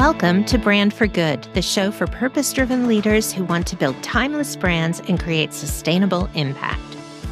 Welcome to Brand for Good, the show for purpose-driven leaders who want to build timeless brands and create sustainable impact.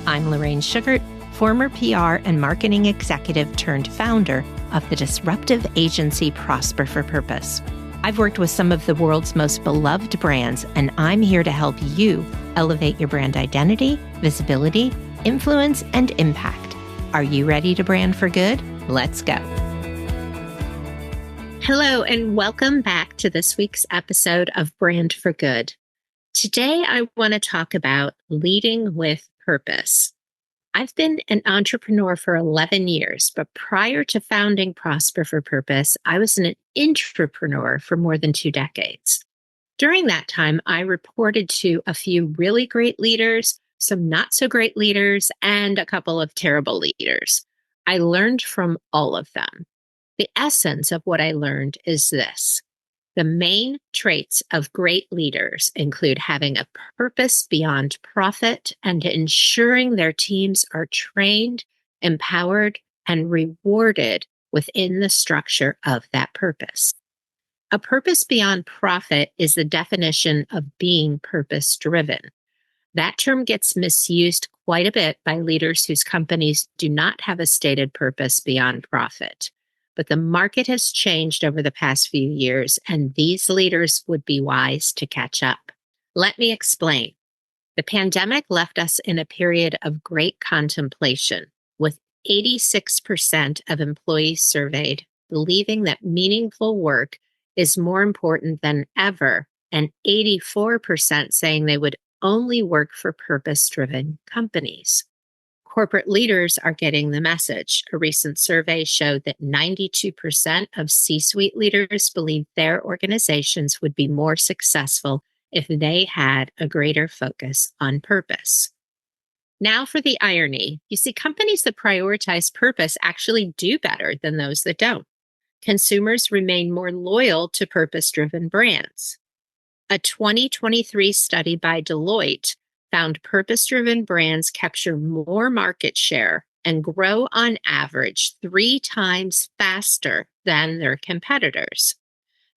I'm Lorraine Sugart, former PR and marketing executive turned founder of the disruptive agency Prosper for Purpose. I've worked with some of the world's most beloved brands, and I'm here to help you elevate your brand identity, visibility, influence, and impact. Are you ready to brand for good? Let's go. Hello, and welcome back to this week's episode of Brand for Good. Today, I want to talk about leading with purpose. I've been an entrepreneur for 11 years, but prior to founding Prosper for Purpose, I was an intrapreneur for more than 2 decades. During that time, I reported to a few really great leaders, some not so great leaders, and a couple of terrible leaders. I learned from all of them. The essence of what I learned is this. The main traits of great leaders include having a purpose beyond profit and ensuring their teams are trained, empowered, and rewarded within the structure of that purpose. A purpose beyond profit is the definition of being purpose-driven. That term gets misused quite a bit by leaders whose companies do not have a stated purpose beyond profit. But the market has changed over the past few years, and these leaders would be wise to catch up. Let me explain. The pandemic left us in a period of great contemplation, with 86% of employees surveyed believing that meaningful work is more important than ever, and 84% saying they would only work for purpose-driven companies. Corporate leaders are getting the message. A recent survey showed that 92% of C-suite leaders believe their organizations would be more successful if they had a greater focus on purpose. Now for the irony. You see, companies that prioritize purpose actually do better than those that don't. Consumers remain more loyal to purpose-driven brands. A 2023 study by Deloitte found purpose-driven brands capture more market share and grow on average 3 times faster than their competitors.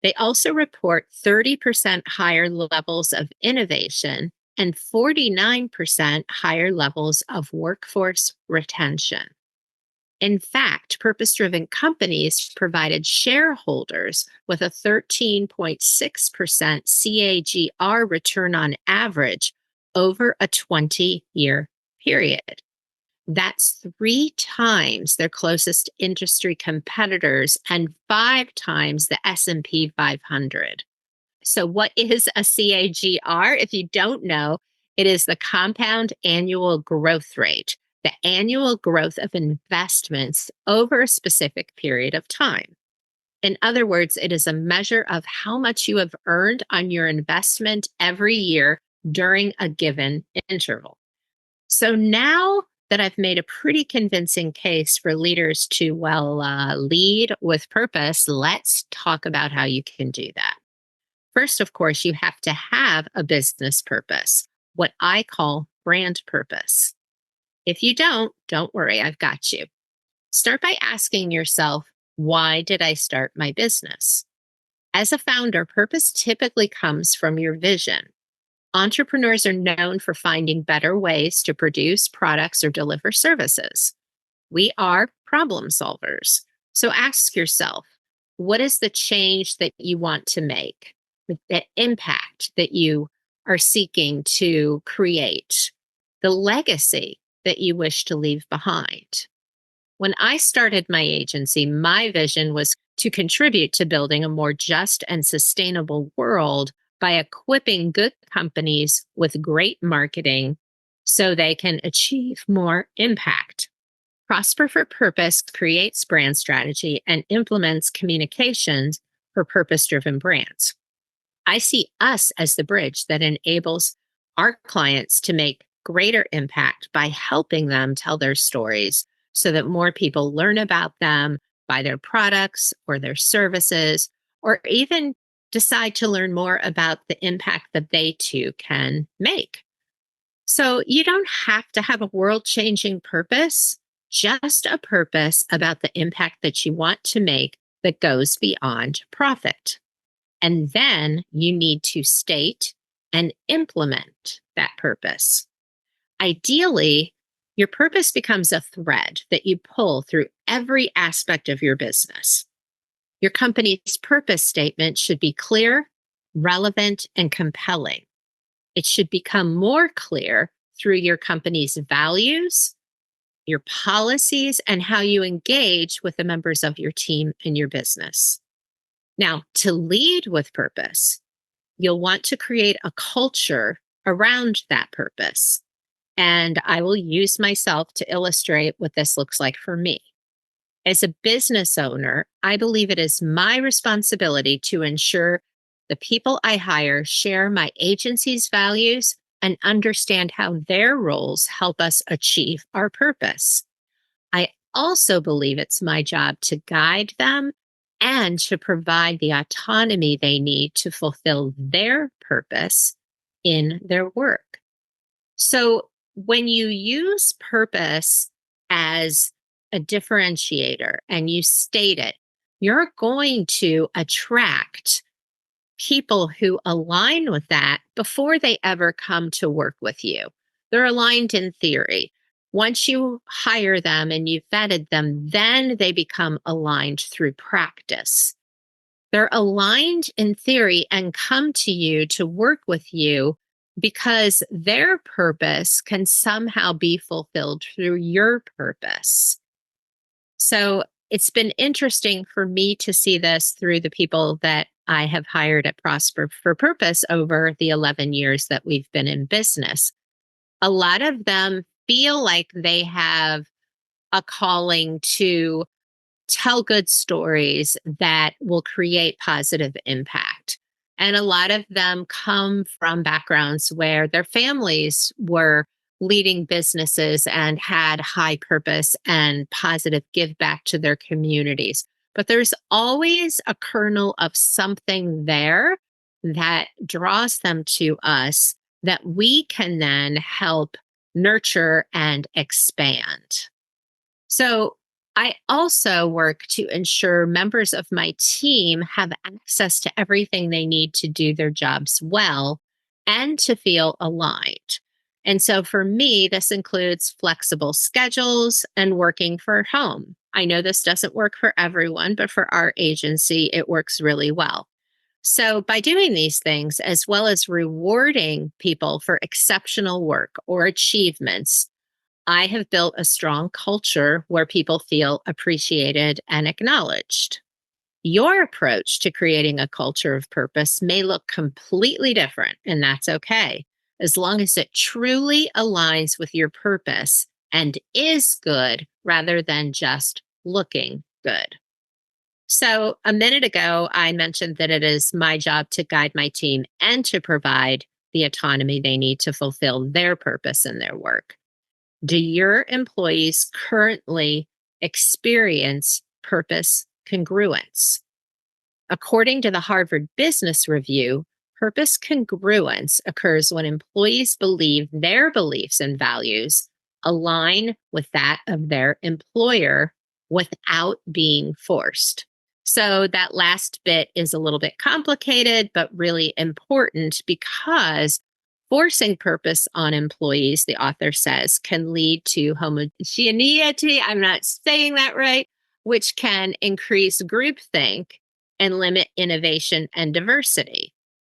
They also report 30% higher levels of innovation and 49% higher levels of workforce retention. In fact, purpose-driven companies provided shareholders with a 13.6% CAGR return on average over a 20-year period. That's 3 times their closest industry competitors and 5 times the S&P 500. So what is a CAGR? If you don't know, it is the compound annual growth rate, the annual growth of investments over a specific period of time. In other words, it is a measure of how much you have earned on your investment every year during a given interval. So now that I've made a pretty convincing case for leaders to, lead with purpose, let's talk about how you can do that. First, of course, you have to have a business purpose, what I call brand purpose. If you don't worry, I've got you. Start by asking yourself, why did I start my business? As a founder, purpose typically comes from your vision. Entrepreneurs are known for finding better ways to produce products or deliver services. We are problem solvers. So ask yourself, what is the change that you want to make? The impact that you are seeking to create? The legacy that you wish to leave behind? When I started my agency, my vision was to contribute to building a more just and sustainable world by equipping good companies with great marketing so they can achieve more impact. Prosper for Purpose creates brand strategy and implements communications for purpose-driven brands. I see us as the bridge that enables our clients to make greater impact by helping them tell their stories so that more people learn about them, buy their products or their services, or even decide to learn more about the impact that they too can make. So you don't have to have a world-changing purpose, just a purpose about the impact that you want to make that goes beyond profit. And then you need to state and implement that purpose. Ideally, your purpose becomes a thread that you pull through every aspect of your business. Your company's purpose statement should be clear, relevant, and compelling. It should become more clear through your company's values, your policies, and how you engage with the members of your team and your business. Now, to lead with purpose, you'll want to create a culture around that purpose. And I will use myself to illustrate what this looks like for me. As a business owner, I believe it is my responsibility to ensure the people I hire share my agency's values and understand how their roles help us achieve our purpose. I also believe it's my job to guide them and to provide the autonomy they need to fulfill their purpose in their work. So, when you use purpose as a differentiator and you state it, you're going to attract people who align with that before they ever come to work with you. They're aligned in theory. Once you hire them and you've vetted them, then they become aligned through practice. They're aligned in theory and come to you to work with you because their purpose can somehow be fulfilled through your purpose. So it's been interesting for me to see this through the people that I have hired at Prosper for Purpose over the 11 years that we've been in business. A lot of them feel like they have a calling to tell good stories that will create positive impact. And a lot of them come from backgrounds where their families were leading businesses and had high purpose and positive give back to their communities. But there's always a kernel of something there that draws them to us that we can then help nurture and expand. So, I also work to ensure members of my team have access to everything they need to do their jobs well and to feel aligned. And so for me, this includes flexible schedules and working from home. I know this doesn't work for everyone, but for our agency, it works really well. So, by doing these things, as well as rewarding people for exceptional work or achievements, I have built a strong culture where people feel appreciated and acknowledged. Your approach to creating a culture of purpose may look completely different, and that's okay, as long as it truly aligns with your purpose and is good rather than just looking good. So, a minute ago, I mentioned that it is my job to guide my team and to provide the autonomy they need to fulfill their purpose in their work. Do your employees currently experience purpose congruence? According to the Harvard Business Review, purpose congruence occurs when employees believe their beliefs and values align with that of their employer without being forced. So, that last bit is a little bit complicated, but really important because forcing purpose on employees, the author says, can lead to homogeneity. I'm not saying that right, which can increase groupthink and limit innovation and diversity.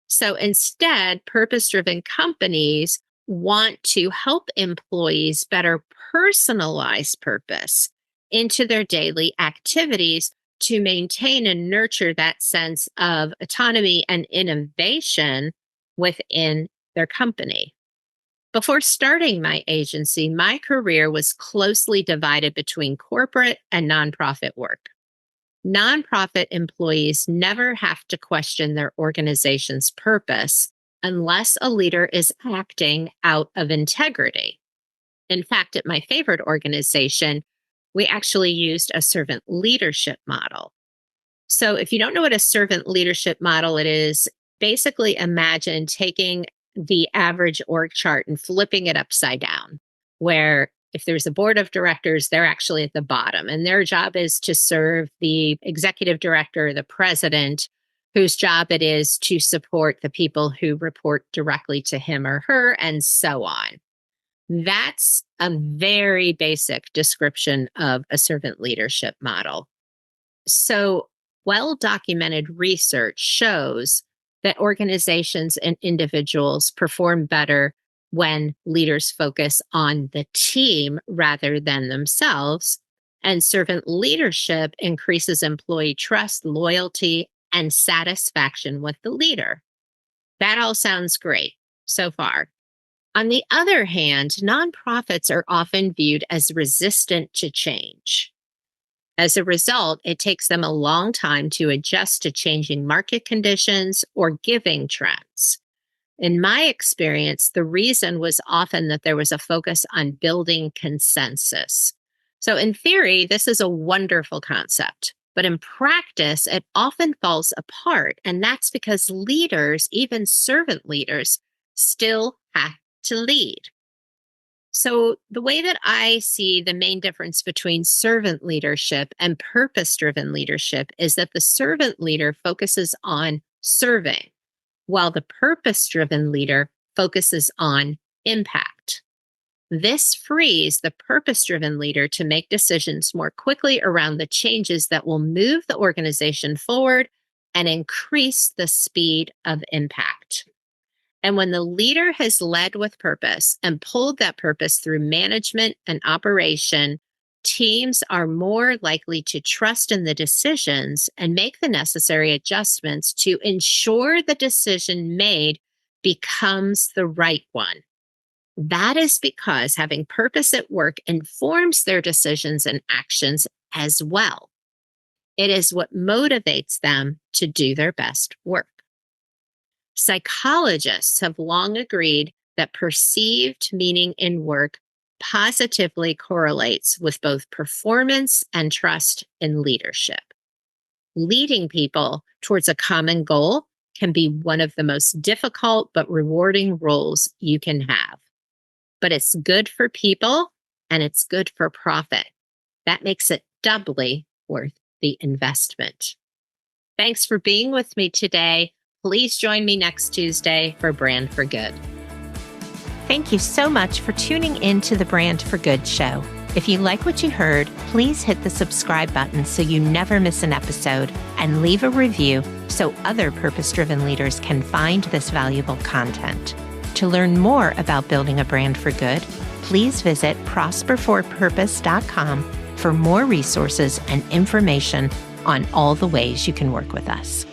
So instead, purpose driven companies want to help employees better personalize purpose into their daily activities to maintain and nurture that sense of autonomy and innovation within their company. Before starting my agency, my career was closely divided between corporate and nonprofit work. Nonprofit employees never have to question their organization's purpose unless a leader is acting out of integrity. In fact, at my favorite organization, we actually used a servant leadership model. So, if you don't know what a servant leadership model it is, basically imagine taking the average org chart and flipping it upside down, where if there's a board of directors, they're actually at the bottom, and their job is to serve the executive director, the president, whose job it is to support the people who report directly to him or her, and so on. That's a very basic description of a servant leadership model. So, well documented research shows that organizations and individuals perform better when leaders focus on the team rather than themselves. And servant leadership increases employee trust, loyalty, and satisfaction with the leader. That all sounds great so far. On the other hand, nonprofits are often viewed as resistant to change. As a result, it takes them a long time to adjust to changing market conditions or giving trends. In my experience, the reason was often that there was a focus on building consensus. So, in theory, this is a wonderful concept, but in practice, it often falls apart. And that's because leaders, even servant leaders, still have to lead. So, the way that I see the main difference between servant leadership and purpose driven leadership is that the servant leader focuses on serving, while the purpose driven leader focuses on impact. This frees the purpose driven leader to make decisions more quickly around the changes that will move the organization forward and increase the speed of impact. And when the leader has led with purpose and pulled that purpose through management and operation, teams are more likely to trust in the decisions and make the necessary adjustments to ensure the decision made becomes the right one. That is because having purpose at work informs their decisions and actions as well. It is what motivates them to do their best work. Psychologists have long agreed that perceived meaning in work positively correlates with both performance and trust in leadership. Leading people towards a common goal can be one of the most difficult but rewarding roles you can have. But it's good for people and it's good for profit. That makes it doubly worth the investment. Thanks for being with me today. Please join me next Tuesday for Brand for Good. Thank you so much for tuning in to the Brand for Good show. If you like what you heard, please hit the subscribe button so you never miss an episode, and leave a review so other purpose-driven leaders can find this valuable content. To learn more about building a brand for good, please visit prosperforpurpose.com for more resources and information on all the ways you can work with us.